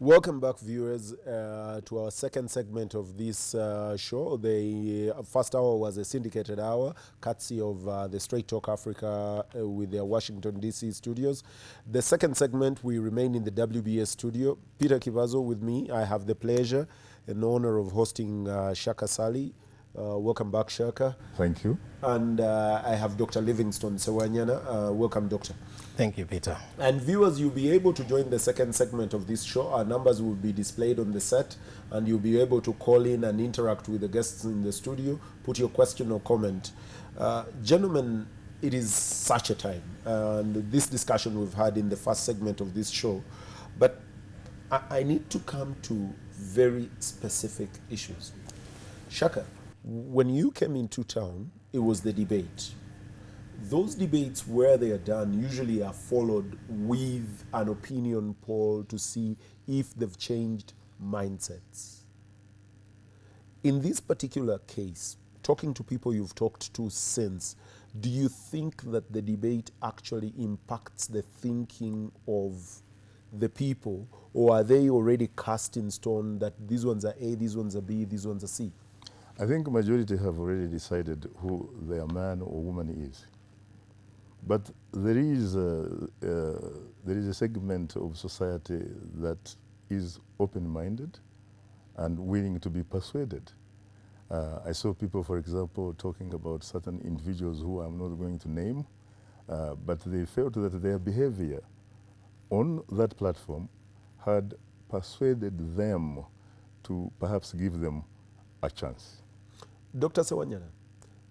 Welcome back, viewers, to our second segment of this show. The first hour was a syndicated hour, courtesy of the Straight Talk Africa with their Washington, D.C. studios. The second segment, we remain in the WBS studio. Peter Kivazo with me. I have the pleasure and honor of hosting Shaka Sali. Welcome back, Shaka. Thank you. And I have Dr. Livingstone Sewanyana. Welcome, Doctor. Thank you, Peter. And viewers, you'll be able to join the second segment of this show. Our numbers will be displayed on the set, and you'll be able to call in and interact with the guests in the studio, put your question or comment. Gentlemen, it is such a time, and this discussion we've had in the first segment of this show, but I need to come to very specific issues. Shaka, when you came into town, it was the debate. Those debates, where they are done, usually are followed with an opinion poll to see if they've changed mindsets. In this particular case, talking to people you've talked to since, do you think that the debate actually impacts the thinking of the people, or are they already cast in stone that these ones are A, these ones are B, these ones are C? I think the majority have already decided who their man or woman is. But there is a segment of society that is open-minded and willing to be persuaded. I saw people, for example, talking about certain individuals who I'm not going to name, but they felt that their behavior on that platform had persuaded them to perhaps give them a chance. Dr. Sewanyana,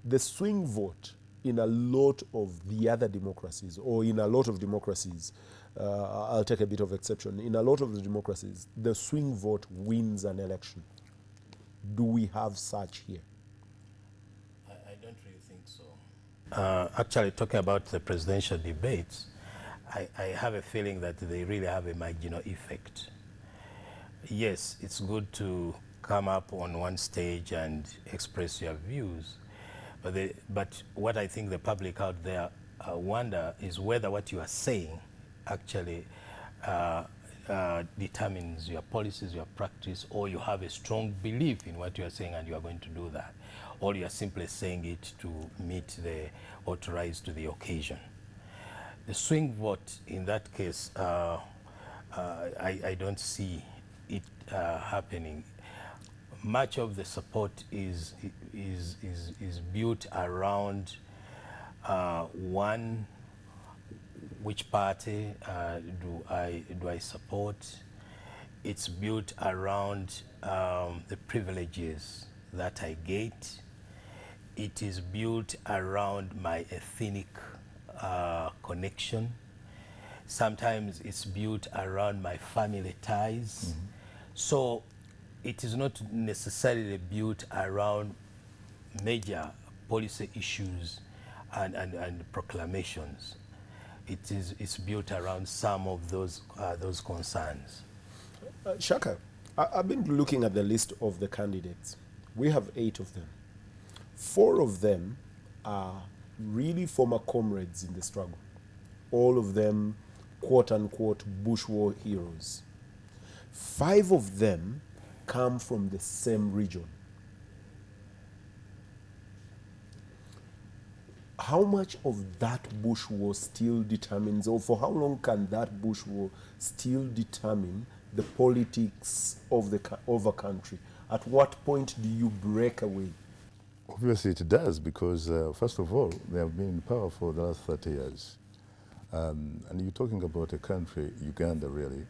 the swing vote in a lot of the other democracies, or in a lot of democracies, I'll take a bit of exception, in a lot of the democracies, the swing vote wins an election. Do we have such here? I don't really think so. Actually, talking about the presidential debates, I have a feeling that they really have a marginal effect. Yes, it's good to come up on one stage and express your views, but what I think the public out there wonder is whether what you are saying actually determines your policies, your practice, or you have a strong belief in what you are saying and you are going to do that, or you are simply saying it to meet or to rise to the occasion. The swing vote in that case, I don't see it happening. Much of the support is built around one, which party do I support? It's built around the privileges that I get. It is built around my ethnic connection. Sometimes it's built around my family ties. Mm-hmm. So it is not necessarily built around major policy issues and proclamations. It's built around some of those concerns. Shaka, I've been looking at the list of the candidates. We have 8 of them. 4 of them are really former comrades in the struggle. All of them, quote-unquote, Bush War heroes. 5 of them come from the same region. How much of that Bush War still determines, or for how long can that Bush War still determine the politics of a country? At what point do you break away? Obviously it does, because first of all, they have been in power for the last 30 years. And you're talking about a country, Uganda really,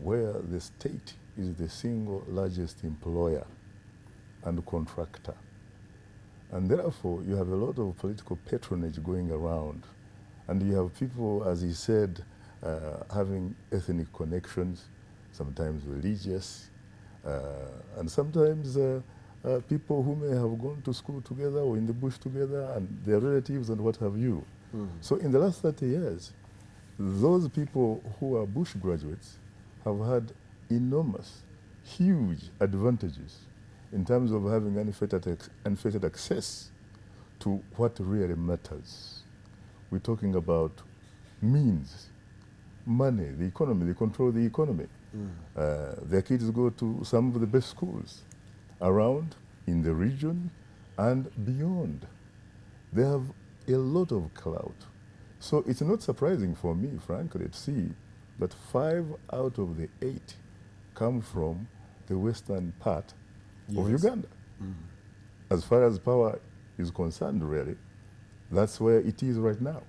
where the state is the single largest employer and contractor. And therefore, you have a lot of political patronage going around. And you have people, as he said, having ethnic connections, sometimes religious, and sometimes people who may have gone to school together or in the bush together, and their relatives and what have you. Mm-hmm. So in the last 30 years, those people who are Bush graduates have had enormous, huge advantages in terms of having unfettered access to what really matters. We're talking about means, money, the economy. They control the economy. Their kids go to some of the best schools around, in the region, and beyond. They have a lot of clout. So it's not surprising for me, frankly, to see that 5 out of the 8 come from the western part of Uganda. As far as power is concerned, really, that's where it is right now.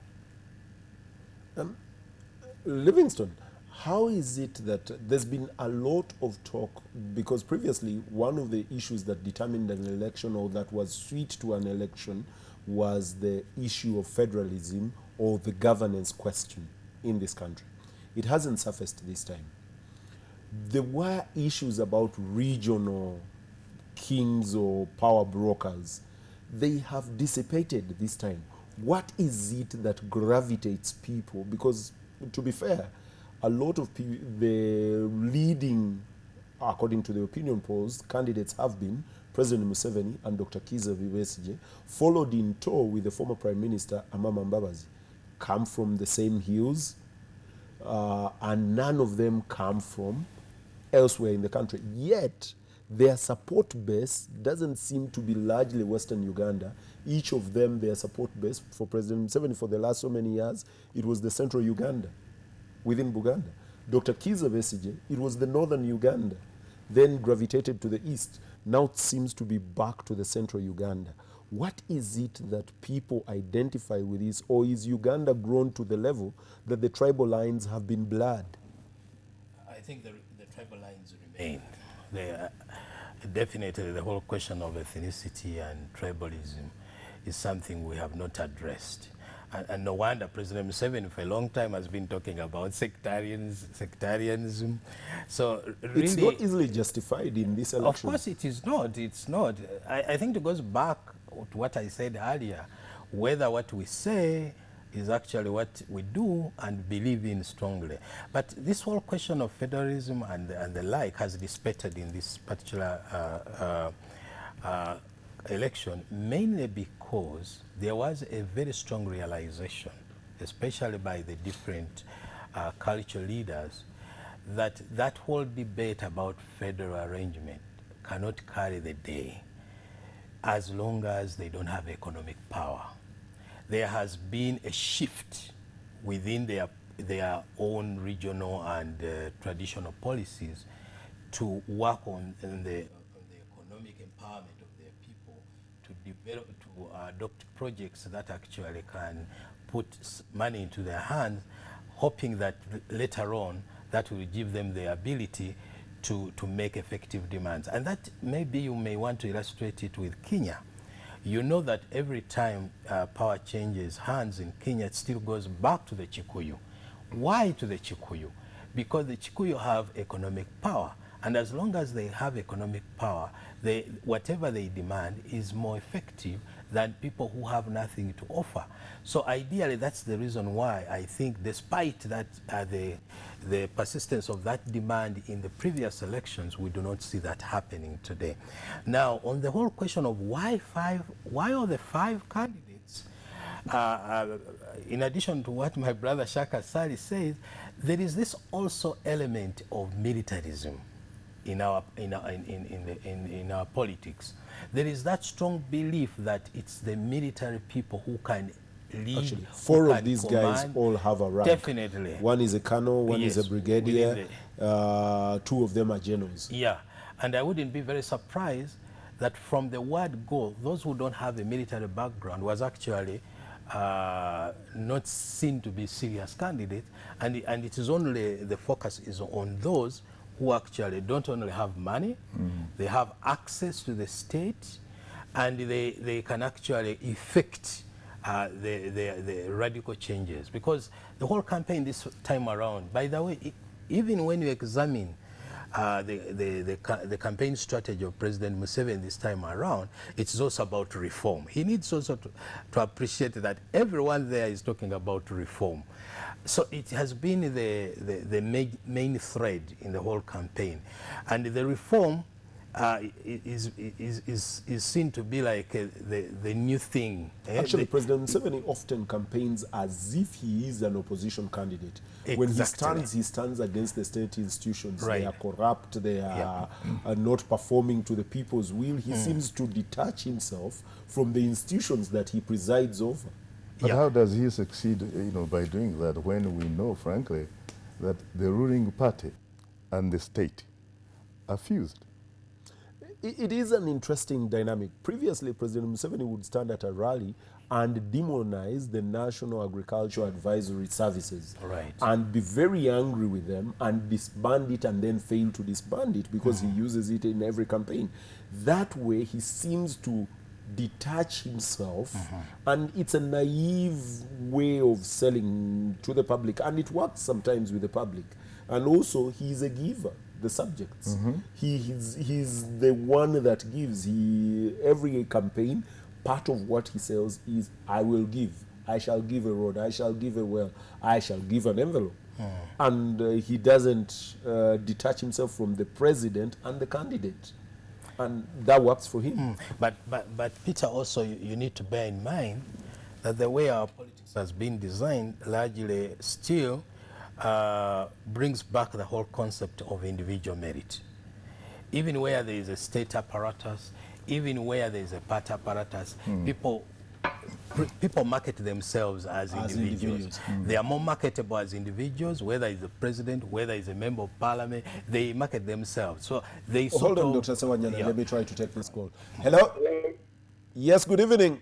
Livingston, how is it that there's been a lot of talk, because previously one of the issues that determined an election or that was sweet to an election was the issue of federalism or the governance question in this country. It hasn't surfaced this time. There were issues about regional kings or power brokers. They have dissipated this time. What is it that gravitates people? Because, to be fair, a lot of the leading, according to the opinion polls, candidates have been President Museveni and Dr. Kizza Besigye, followed in tow with the former Prime Minister Amama Mbabazi, come from the same hills, and none of them come from elsewhere in the country. Yet, their support base doesn't seem to be largely Western Uganda. Each of them, their support base for President Museveni for the last so many years, it was the central Uganda, within Buganda. Dr. Kizza Besigye, it was the northern Uganda, then gravitated to the east. Now it seems to be back to the central Uganda. What is it that people identify with this, or is Uganda grown to the level that the tribal lines have been blurred? I think the tribal lines remain. Definitely the whole question of ethnicity and tribalism is something we have not addressed. And no wonder President Museveni for a long time has been talking about sectarianism. So really, it's not easily justified in this election. Of course it is not. It's not. I think it goes back to what I said earlier, whether what we say is actually what we do and believe in strongly. But this whole question of federalism and the like has dissipated in this particular election, mainly because there was a very strong realization, especially by the different cultural leaders, that that whole debate about federal arrangement cannot carry the day as long as they don't have economic power. There has been a shift within their own regional and traditional policies to work on the economic empowerment of their people, to develop, to adopt projects that actually can put money into their hands, hoping that later on that will give them the ability to make effective demands. And that maybe you may want to illustrate it with Kenya. You know that every time power changes hands in Kenya, it still goes back to the Chikuyu. Why to the Chikuyu? Because the Chikuyu have economic power. And as long as they have economic power, whatever they demand is more effective than people who have nothing to offer. So ideally, that's the reason why I think, despite that the persistence of that demand in the previous elections, we do not see that happening today. Now, on the whole question of why are the 5 candidates, in addition to what my brother Shaka Sali says, there is this also element of militarism in our politics. There is that strong belief that it's the military people who can lead. Actually, 4 of these guys all have a rank. Definitely. One is a colonel, one is a brigadier, 2 of them are generals. Yeah, and I wouldn't be very surprised that from the word go, those who don't have a military background was actually not seen to be serious candidates, and it is only, the focus is on those who actually don't only have money, they have access to the state, and they can actually effect the radical changes. Because the whole campaign this time around, by the way, even when you examine the campaign strategy of President Museveni this time around, it's also about reform. He needs also to appreciate that everyone there is talking about reform. So it has been the main thread in the whole campaign. And the reform is seen to be like the new thing. Actually, President Museveni often campaigns as if he is an opposition candidate. Exactly. When he stands against the state institutions. Right. They are corrupt, they are not performing to the people's will. He seems to detach himself from the institutions that he presides over. But how does he succeed, by doing that when we know, frankly, that the ruling party and the state are fused? It is an interesting dynamic. Previously, President Museveni would stand at a rally and demonize the National Agricultural Advisory Services, right, and be very angry with them and disband it, and then fail to disband it because he uses it in every campaign. That way, he seems to detach himself, and it's a naive way of selling to the public, and it works sometimes with the public. And also, he's a giver. The subjects. He's the one that gives. Every campaign, part of what he sells is, I will give. I shall give a road. I shall give a well. I shall give an envelope. And he doesn't detach himself from the president and the candidate. And that works for him. But Peter, also you need to bear in mind that the way our politics has been designed largely still brings back the whole concept of individual merit. Even where there is a state apparatus, even where there is a party apparatus, people market themselves as individuals. They are more marketable as individuals, whether it's the president, whether it's a member of parliament, they market themselves. So they Hold on, Dr. Sewanyana, let me try to take this call. Hello? Yes, good evening.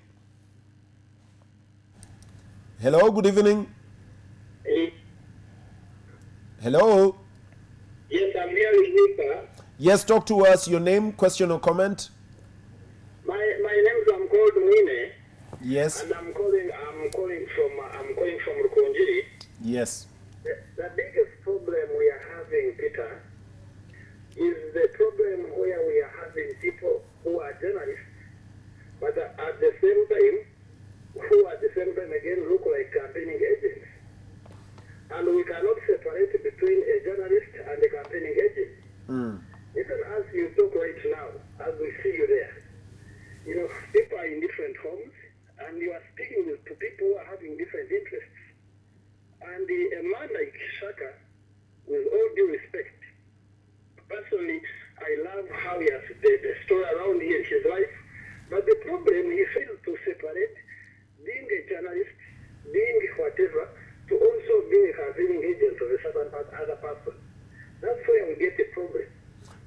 Hello, good evening. Hello? Yes, I'm here with you, sir. Yes, talk to us. Your name, question or comment? My name is called Mwine. Yes. And I'm calling from Rukunjiri. Yes. The biggest problem we are having, Peter, is the problem where we are having people who are journalists, but at the same time again look like campaigning agents. And we cannot separate between a journalist and a campaigning agent. Even as you talk right now, as we see you there, people are in different homes, and you are speaking to people who are having different interests. And a man like Shaka, with all due respect, personally, I love how he has the story around his life, but the problem, he fails to separate being a journalist, being whatever, to also being a campaigning agent of a certain other person. That's where we get the problem.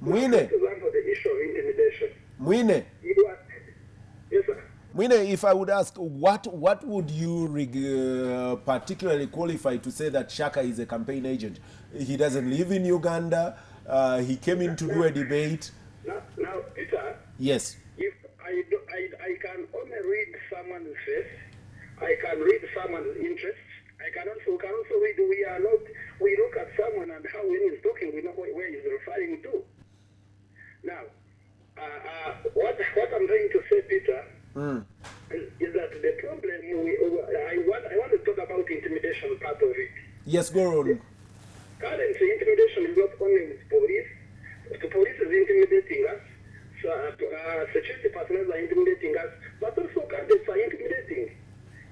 Mwine. For the issue of intimidation. Mwine. Yes, sir. Mwine, if I would ask, what would you particularly qualify to say that Shaka is a campaign agent? He doesn't live in Uganda. He came in to do a debate. Now, Peter. Yes. If I can only read someone's face, I can read someone's interests. We can also read. We look at someone and how when he's talking, we know where he's referring to. Now, what I'm trying to say, Peter, is that the problem, I want to talk about intimidation part of it. Yes, go on. Currently, intimidation is not only with police. The police is intimidating us. Security personnel are intimidating us, but also candidates are intimidating.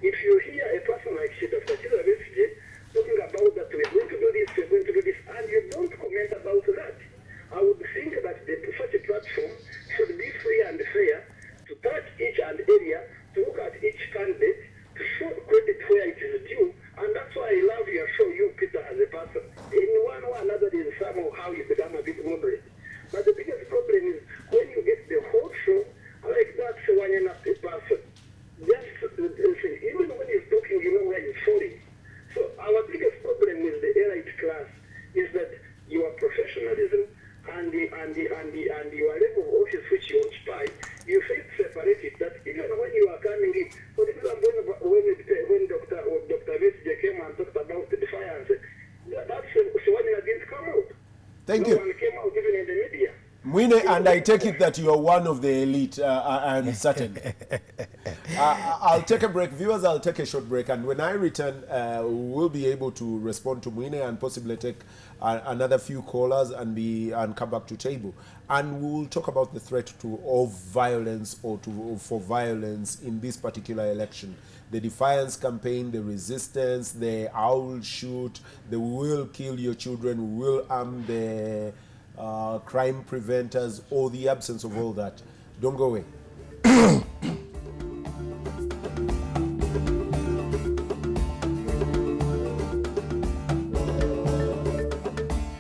If you hear a person like Dr. WBS talking about that we're going to do this, and you don't comment about that, I would think that such a platform should be free and fair to touch each and area, to look at each candidate, to show credit where it is due, and that's why I love your show, you, Peter, as a person. In one or another, there is somehow you become a bit moderate. But the biggest problem is when you get the whole show, like that, one and a person. Even when he's talking, you know where he's falling. So our biggest problem with the elite class is that your professionalism and your level of office which you occupy, you fail to separate it. That even when you are coming in, for example, when Dr. Vesje came and talked about the defiance, that's when it didn't come out. Thank no you. one came out even in the media. Mwine, and I take it that you are one of the elite, I'm certain. I'll take a break. Viewers, I'll take a short break. And when I return, we'll be able to respond to Mwine and possibly take another few callers and come back to table. And we'll talk about the threat of violence or for violence in this particular election. The defiance campaign, the resistance, the I will shoot, the we will kill your children, we will arm the crime preventers, or the absence of all that. Don't go away.